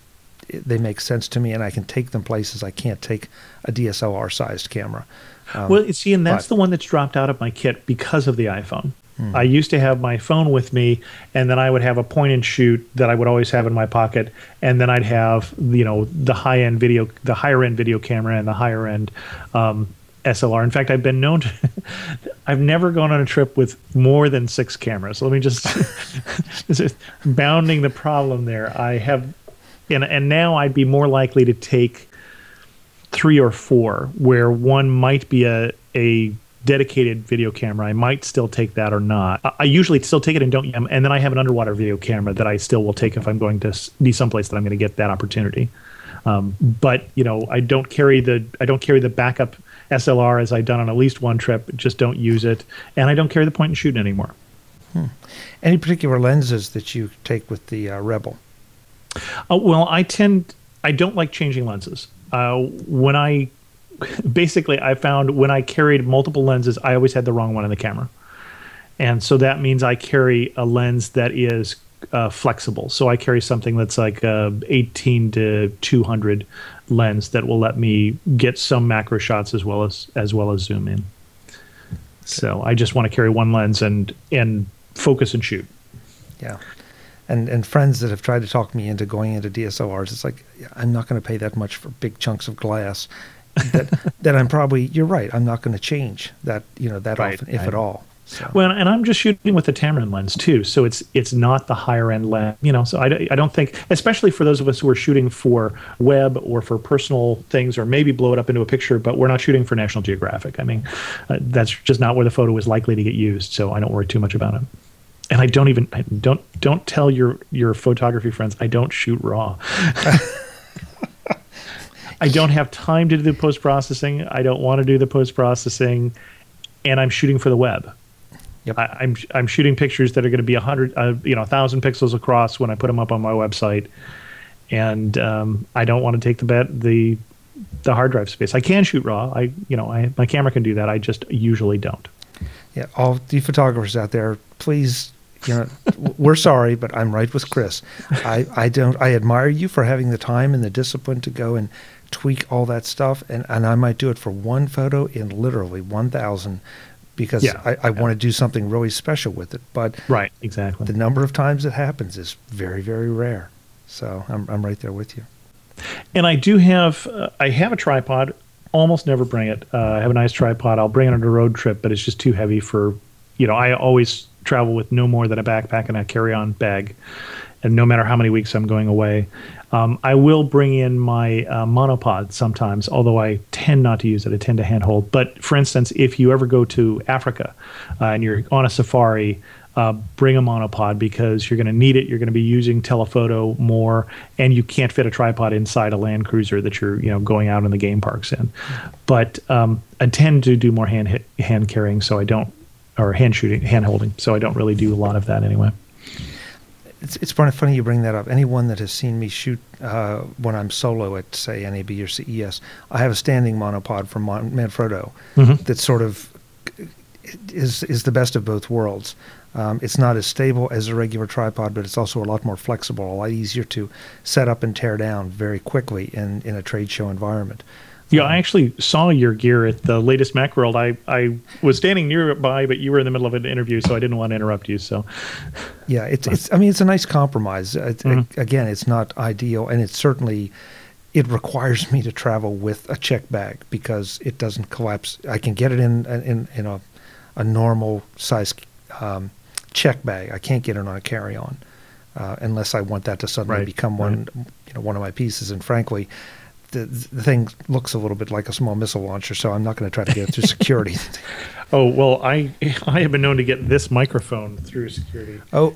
they make sense to me, and I can take them places I can't take a DSLR-sized camera. Well, see, and that's the one that's dropped out of my kit because of the iPhone. I used to have my phone with me, and then I would have a point and shoot that I would always have in my pocket, and then I'd have the higher end video camera and the higher end SLR. In fact, I've been known to I've never gone on a trip with more than 6 cameras. Let me just bounding the problem there. I have, and now I'd be more likely to take 3 or 4, where one might be a dedicated video camera. I might still take that or not. I usually still take it and don't, and then I have an underwater video camera that I still will take if I'm going to be someplace that I'm going to get that opportunity. But I don't carry the backup SLR as I've done on at least one trip. Just don't use it, and I don't carry the point and shoot anymore. Any particular lenses that you take with the Rebel? Well, I don't like changing lenses. Basically, I found when I carried multiple lenses, I always had the wrong one in the camera. And so that means I carry a lens that is flexible. So I carry something that's like a 18 to 200 lens that will let me get some macro shots as well as zoom in. So I just want to carry one lens and focus and shoot. Yeah. And friends that have tried to talk me into going into DSLRs, it's like, I'm not going to pay that much for big chunks of glass. that I'm probably, you're right, I'm not going to change that often, if at all. So. Well, and I'm just shooting with the Tamron lens too, so it's not the higher end lens, So I don't think, especially for those of us who are shooting for web or for personal things, or maybe blow it up into a picture, but we're not shooting for National Geographic. I mean, that's just not where the photo is likely to get used, so I don't worry too much about it. And I don't tell your photography friends I don't shoot RAW. I don't have time to do the post-processing. I don't want to do the post-processing, and I'm shooting for the web. Yep. I'm shooting pictures that are going to be 1,000 pixels across when I put them up on my website, and I don't want to take the hard drive space. I can shoot RAW. My camera can do that. I just usually don't. Yeah, all the photographers out there, please. We're sorry, but I'm right with Chris. I admire you for having the time and the discipline to go and tweak all that stuff, and I might do it for one photo in literally 1,000, because I want to do something really special with it. But right, exactly. the number of times it happens is very, very rare. So I'm right there with you. And I do have I have a tripod. Almost never bring it. I have a nice tripod. I'll bring it on a road trip, but it's just too heavy for, I always travel with no more than a backpack and a carry-on bag, and no matter how many weeks I'm going away. I will bring in my monopod sometimes, although I tend not to use it. I tend to handhold. But for instance, if you ever go to Africa and you're on a safari, bring a monopod because you're going to need it. You're going to be using telephoto more, and you can't fit a tripod inside a Land Cruiser that you're going out in the game parks in. But I tend to do more hand carrying, so I don't, or hand holding, so I don't really do a lot of that anyway. It's funny you bring that up. Anyone that has seen me shoot when I'm solo at, say, NAB or CES, I have a standing monopod from Manfrotto that sort of is the best of both worlds. It's not as stable as a regular tripod, but it's also a lot more flexible, a lot easier to set up and tear down very quickly in a trade show environment. Yeah, I actually saw your gear at the latest Macworld. I was standing nearby, but you were in the middle of an interview, so I didn't want to interrupt you. So, yeah, it's a nice compromise. Again, it's not ideal, and it requires me to travel with a check bag because it doesn't collapse. I can get it in a normal size check bag. I can't get it on a carry-on unless I want that to suddenly become one of my pieces. And frankly, the thing looks a little bit like a small missile launcher, so I'm not going to try to get it through security. Oh, well, I have been known to get this microphone through security. Oh.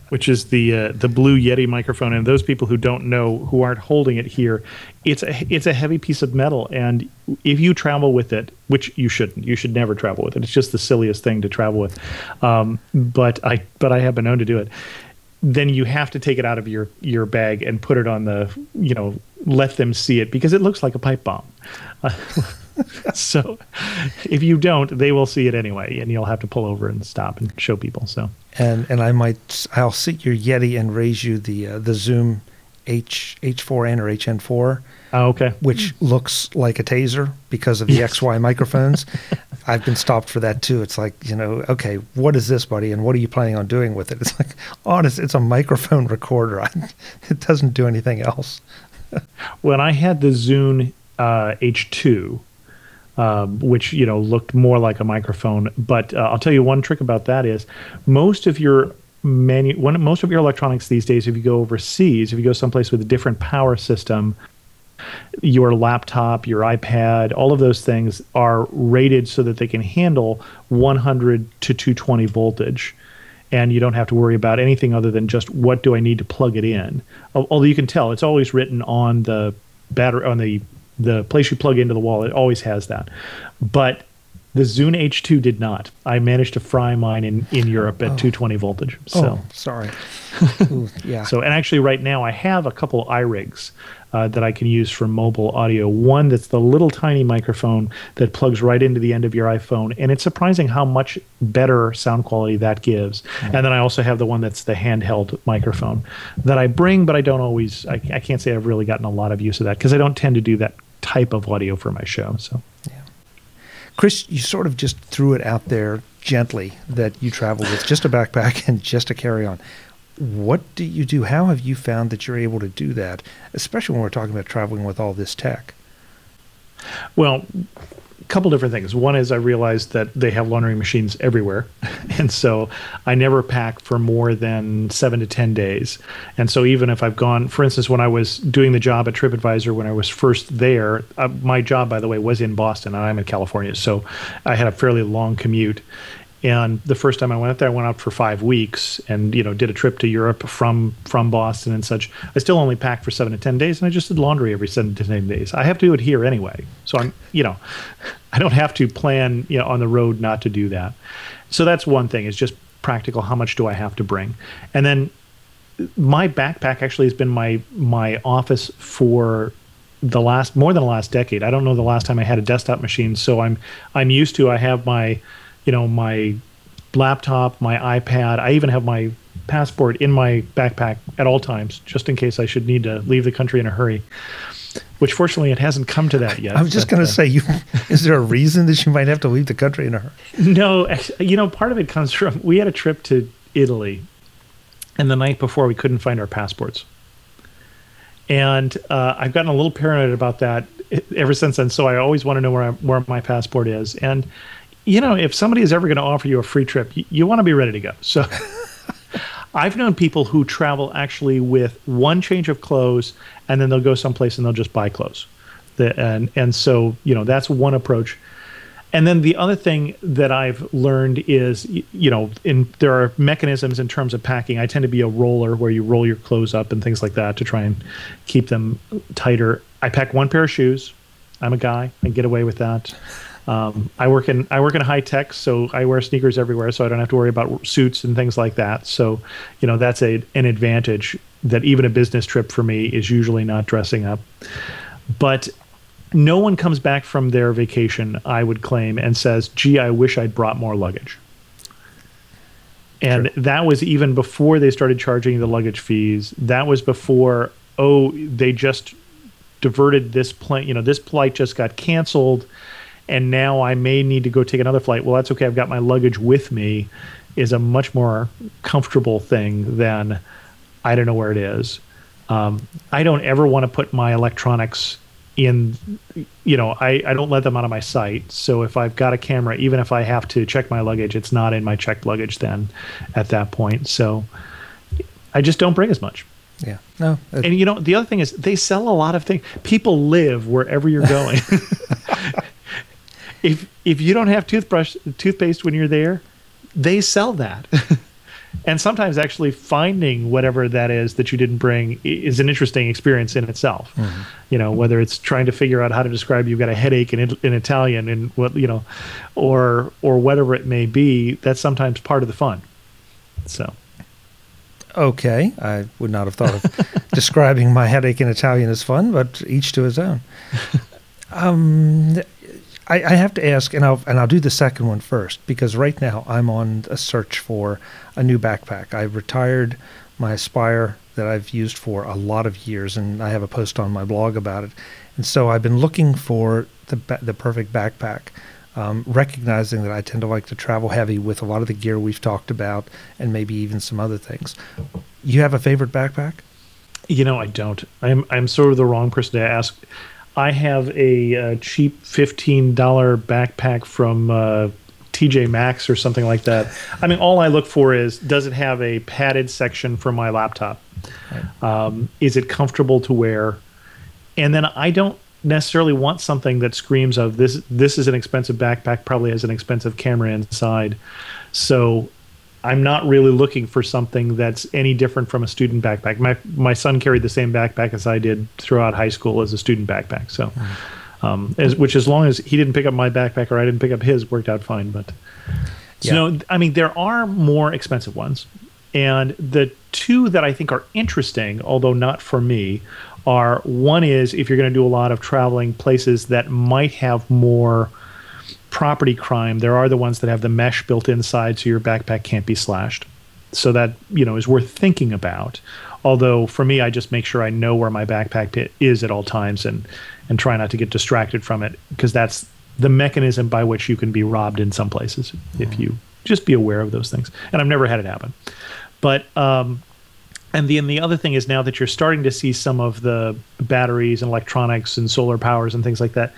Which is the Blue Yeti microphone. And those people who don't know, who aren't holding it here, it's a heavy piece of metal. And if you travel with it, which you shouldn't, you should never travel with it. It's just the silliest thing to travel with. But I have been known to do it. Then you have to take it out of your bag and put it on the, let them see it because it looks like a pipe bomb. So if you don't, they will see it anyway, and you'll have to pull over and stop and show people. So and I'll sit your Yeti and raise you the Zoom H4n or HN4. Oh, okay. Which looks like a taser because of the XY microphones. I've been stopped for that too. It's like, okay, what is this, buddy? And what are you planning on doing with it? It's like, it's a microphone recorder. It doesn't do anything else. When I had the Zune H2, which looked more like a microphone, but I'll tell you one trick about that is most of your electronics these days, if you go overseas, if you go someplace with a different power system, your laptop, your iPad, all of those things are rated so that they can handle 100 to 220 voltage. And you don't have to worry about anything other than just what do I need to plug it in. Although you can tell, it's always written on the battery, on the place you plug into the wall. It always has that. But the Zune H2 did not. I managed to fry mine in Europe at 220 voltage. So sorry. Ooh, yeah. And actually right now I have a couple iRigs that I can use for mobile audio. One that's the little tiny microphone that plugs right into the end of your iPhone. And it's surprising how much better sound quality that gives. And then I also have the one that's the handheld microphone that I bring, but I don't always, I can't say I've really gotten a lot of use of that because I don't tend to do that type of audio for my show. So, yeah. Chris, you sort of just threw it out there gently that you travel with just a backpack and just a carry-on. What do you do? How have you found that you're able to do that, especially when we're talking about traveling with all this tech? Well, a couple different things. One is I realized that they have laundry machines everywhere. And so I never pack for more than 7 to 10 days. And so even if I've gone, for instance, when I was doing the job at TripAdvisor, when I was first there, my job, by the way, was in Boston and I'm in California. So I had a fairly long commute. And the first time I went up there, I went out for 5 weeks and, did a trip to Europe from Boston and such. I still only packed for 7 to 10 days, and I just did laundry every 7 to 10 days. I have to do it here anyway. So I don't have to plan, on the road not to do that. So that's one thing, is just practical. How much do I have to bring? And then my backpack actually has been my office for more than the last decade. I don't know the last time I had a desktop machine. So I'm used to, I have my laptop, my iPad. I even have my passport in my backpack at all times, just in case I should need to leave the country in a hurry. which fortunately it hasn't come to that yet. I was just going to say, is there a reason that you might have to leave the country in a hurry? No, part of it comes from, we had a trip to Italy, and the night before we couldn't find our passports. And I've gotten a little paranoid about that ever since then. So I always want to know where my passport is. And, if somebody is ever going to offer you a free trip, you want to be ready to go. So I've known people who travel actually with one change of clothes, and then they'll go someplace and they'll just buy clothes. And so, that's one approach. And then the other thing that I've learned is, there are mechanisms in terms of packing. I tend to be a roller where you roll your clothes up and things like that to try and keep them tighter. I pack one pair of shoes. I'm a guy. I get away with that. I work in high tech, so I wear sneakers everywhere, so I don't have to worry about suits and things like that. So, that's an advantage that even a business trip for me is usually not dressing up. But no one comes back from their vacation, I would claim, and says, gee, I wish I'd brought more luggage. And that was even before they started charging the luggage fees. That was before, they just diverted this plane, this flight just got canceled, and now I may need to go take another flight. Well, that's okay. I've got my luggage with me is a much more comfortable thing than I don't know where it is. I don't ever want to put my electronics in, I don't let them out of my sight. So if I've got a camera, even if I have to check my luggage, it's not in my checked luggage then at that point. So I just don't bring as much. Yeah. No. And the other thing is they sell a lot of things. People live wherever you're going. If you don't have toothpaste when you're there, they sell that. And sometimes actually finding whatever that is that you didn't bring is an interesting experience in itself. Mm-hmm. Whether it's trying to figure out how to describe you've got a headache in Italian and or whatever it may be, that's sometimes part of the fun. So. Okay, I would not have thought of describing my headache in Italian as fun, but each to his own. I have to ask, and I'll do the second one first, because right now I'm on a search for a new backpack. I retired my Aspire that I've used for a lot of years, and I have a post on my blog about it. And so I've been looking for the perfect backpack, recognizing that I tend to like to travel heavy with a lot of the gear we've talked about, and maybe even some other things. You have a favorite backpack? I don't. I'm sort of the wrong person to ask. I have a cheap $15 backpack from TJ Maxx or something like that. I mean, all I look for is, does it have a padded section for my laptop? Right. Is it comfortable to wear? And then I don't necessarily want something that screams of this is an expensive backpack, probably has an expensive camera inside. So I'm not really looking for something that's any different from a student backpack. My son carried the same backpack as I did throughout high school as a student backpack. So, which as long as he didn't pick up my backpack or I didn't pick up his, worked out fine. But I mean, there are more expensive ones, and the two that I think are interesting, although not for me, are one is if you're going to do a lot of traveling places that might have more property crime, there are the ones that have the mesh built inside so your backpack can't be slashed. So that, is worth thinking about. Although for me, I just make sure I know where my backpack is at all times and try not to get distracted from it, because that's the mechanism by which you can be robbed in some places if you just be aware of those things. And I've never had it happen. But and then the other thing is, now that you're starting to see some of the batteries and electronics and solar powers and things like that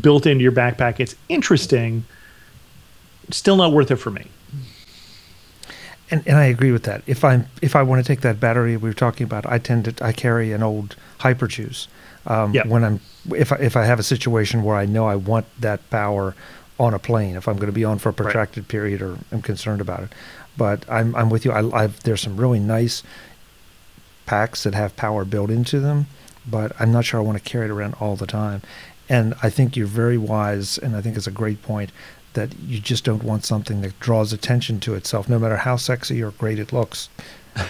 built into your backpack, it's interesting. Still not worth it for me. And I agree with that. If I want to take that battery we were talking about, I carry an old Hyperjuice. When if I have a situation where I know I want that power on a plane, if I'm going to be on for a protracted period or I'm concerned about it. But I'm with you. There's some really nice packs that have power built into them, but I'm not sure I want to carry it around all the time. And I think you're very wise, and I think it's a great point, that you just don't want something that draws attention to itself, no matter how sexy or great it looks.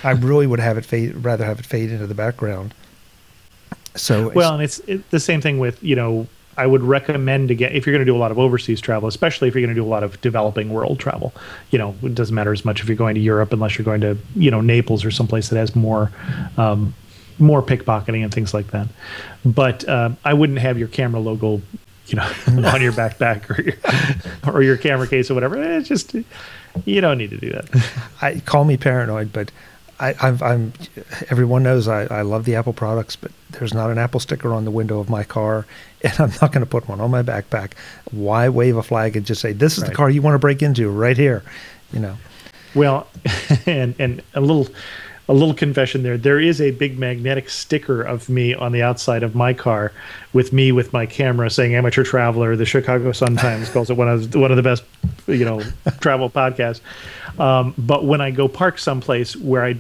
I really would rather have it fade into the background. So and it's the same thing with, I would recommend if you're going to do a lot of overseas travel, especially if you're going to do a lot of developing world travel, it doesn't matter as much if you're going to Europe, unless you're going to, Naples or someplace that has more more pickpocketing and things like that. But I wouldn't have your camera logo, on your backpack or your camera case or whatever. It's just, you don't need to do that. Call me paranoid, but I'm everyone knows I love the Apple products, but there's not an Apple sticker on the window of my car, and I'm not going to put one on my backpack. Why wave a flag and just say, this is the car you want to break into right here, Well, and a little confession there. There is a big magnetic sticker of me on the outside of my car with my camera saying "Amateur Traveler." The Chicago Sun-Times calls it one of the best, travel podcasts. But when I go park someplace where I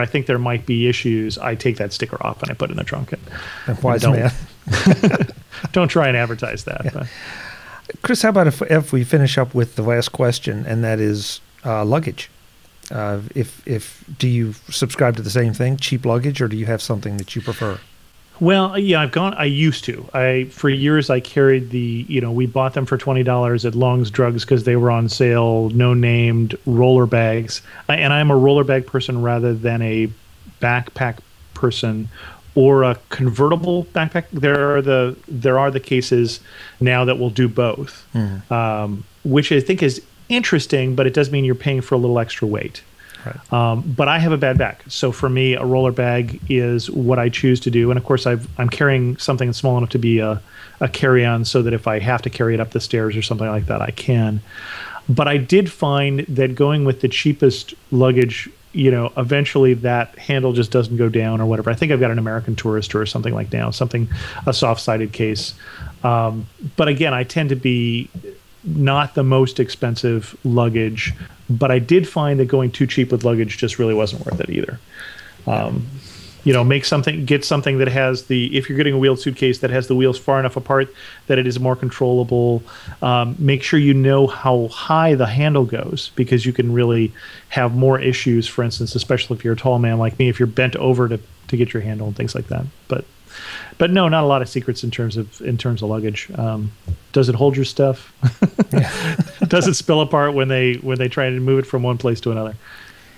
think there might be issues, I take that sticker off and I put it in the trunk. And wise man. Don't try and advertise that. Yeah. Chris, how about if we finish up with the last question, and that is luggage. Do you subscribe to the same thing, cheap luggage, or do you have something that you prefer? Well, yeah, I used to. For years I carried we bought them for $20 at Long's Drugs because they were on sale, no named roller bags. And I'm a roller bag person rather than a backpack person or a convertible backpack. There are the cases now that will do both, which I think is interesting, but it does mean you're paying for a little extra weight. Right. But I have a bad back, so for me, a roller bag is what I choose to do. And of course, I'm carrying something small enough to be a carry-on, so that if I have to carry it up the stairs or something like that, I can. But I did find that going with the cheapest luggage, eventually that handle just doesn't go down or whatever. I think I've got an American Tourister or something like now, a soft-sided case. But again, I tend to be not the most expensive luggage, but I did find that going too cheap with luggage just really wasn't worth it either. Get something that has if you're getting a wheeled suitcase that has the wheels far enough apart that it is more controllable. Make sure you know how high the handle goes, because you can really have more issues, for instance, especially if you're a tall man like me, if you're bent over to get your handle and things like that. But no, not a lot of secrets in terms of luggage. Does it hold your stuff? Does it spill apart when they try to move it from one place to another?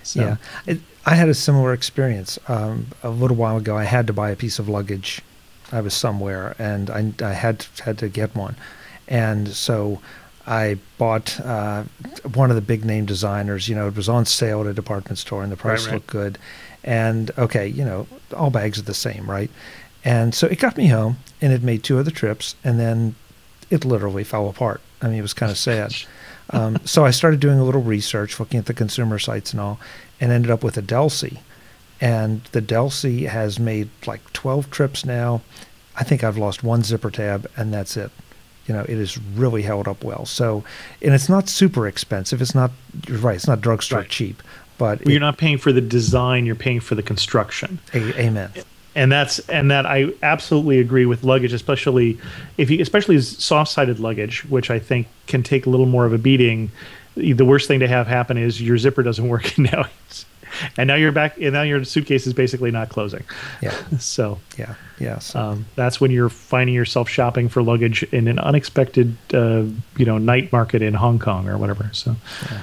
So. Yeah, I had a similar experience. A little while ago, I had to buy a piece of luggage. I was somewhere, and I had to get one, and so I bought one of the big name designers. It was on sale at a department store, and the price looked good. And all bags are the same, right? And so it got me home, and it made 2 other trips, and then it literally fell apart. I mean, it was kind of sad. So I started doing a little research, looking at the consumer sites and all, and ended up with a Delsey. And the Delsey has made like 12 trips now. I think I've lost 1 zipper tab, and that's it. It is really held up well. So, and it's not super expensive. It's not, you're right, it's not drugstore cheap. But you're not paying for the design, you're paying for the construction. Amen. And that I absolutely agree with luggage, especially soft-sided luggage, which I think can take a little more of a beating. The worst thing to have happen is your zipper doesn't work now, and now you're back, and now your suitcase is basically not closing. Yeah. So So that's when you're finding yourself shopping for luggage in an unexpected, night market in Hong Kong or whatever. So. Yeah.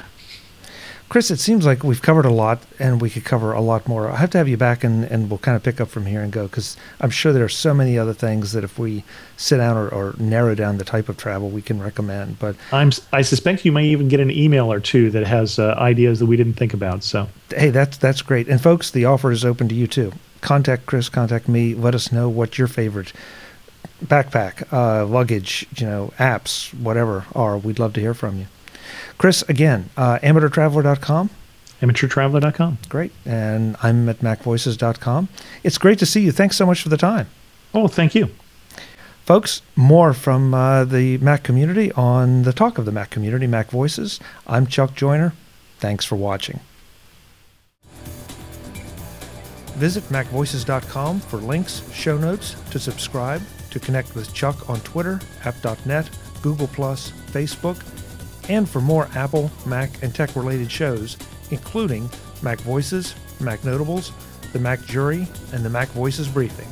Chris, it seems like we've covered a lot, and we could cover a lot more. I have to have you back, and we'll kind of pick up from here and go, because I'm sure there are so many other things that if we sit down or narrow down the type of travel, we can recommend. But I suspect you may even get an email or two that has ideas that we didn't think about. So hey, that's great. And folks, the offer is open to you too. Contact Chris, contact me. Let us know what your favorite backpack, luggage, apps, whatever are. We'd love to hear from you. Chris, again, amateurtraveler.com. Amateurtraveler.com. Great. And I'm at MacVoices.com. It's great to see you. Thanks so much for the time. Oh, thank you. Folks, more from the Mac community on the Talk of the Mac Community, Mac Voices. I'm Chuck Joyner. Thanks for watching. Visit MacVoices.com for links, show notes, to subscribe, to connect with Chuck on Twitter, app.net, Google+, Facebook, and for more Apple, Mac, and tech-related shows, including Mac Voices, Mac Notables, the Mac Jury, and the Mac Voices Briefing.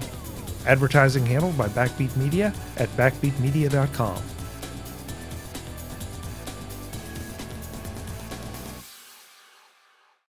Advertising handled by Backbeat Media at backbeatmedia.com.